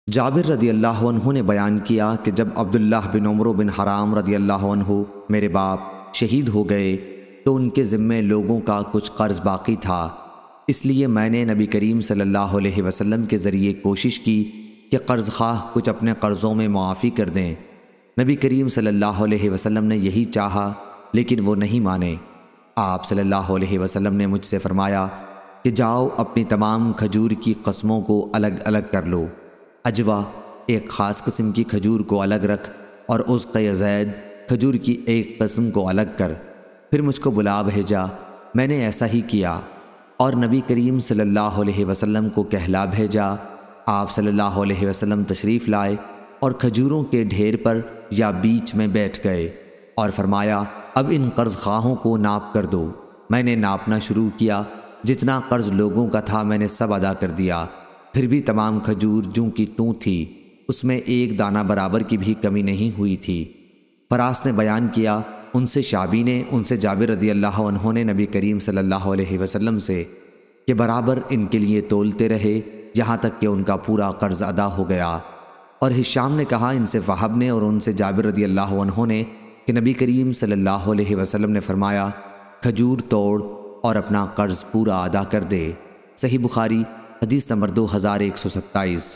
جابر رضی اللہ عنہ نے بیان کیا کہ جب عبداللہ بن عمرو بن حرام رضی اللہ عنہ میرے باپ شہید ہو گئے تو ان کے ذمے لوگوں کا کچھ قرض باقی تھا، اس لیے میں نے نبی کریم صلی اللہ علیہ وسلم کے ذریعے کوشش کی کہ قرض خواہ کچھ اپنے قرضوں میں معافی کر دیں۔ نبی کریم صلی اللہ علیہ وسلم نے یہی چاہا لیکن وہ نہیں مانے۔ آپ صلی اللہ علیہ وسلم نے مجھ سے فرمایا کہ جاؤ اپنی تمام کھجور کی قسموں کو الگ الگ کر لو، اجوا ایک خاص قسم کی کھجور کو الگ رکھ اور عزق یا زید کھجور کی ایک قسم کو الگ کر۔ پھر مجھ کو بلا بھیجا، میں نے ایسا ہی کیا اور نبی کریم صلی اللہ علیہ وسلم کو کہلا بھیجا۔ آپ صلی اللہ علیہ وسلم تشریف لائے اور کھجوروں کے ڈھیر پر یا بیچ میں بیٹھ گئے اور فرمایا اب ان قرض خواہوں کو ناپ کر دو۔ میں نے ناپنا شروع کیا، جتنا قرض لوگوں کا تھا میں نے سب ادا کر دیا، پھر بھی تمام کھجور جوں کی توں تھی، اس میں ایک دانہ برابر کی بھی کمی نہیں ہوئی تھی۔ فراس نے بیان کیا، ان سے شعبی نے ان سے جابر رضی اللہ عنہ نے نبی کریم صلی اللہ علیہ وسلم سے کہ برابر ان کے لیے تولتے رہے یہاں تک کہ ان کا پورا قرض ادا ہو گیا۔ اور ہشام نے کہا ان سے وہب نے اور ان سے جابر رضی اللہ عنہ نے کہ نبی کریم صلی اللہ علیہ وسلم نے فرمایا کھجور توڑ اور اپنا قرض پورا ادا کر دے۔ صحیح بخاری حدیث نمبر 2127۔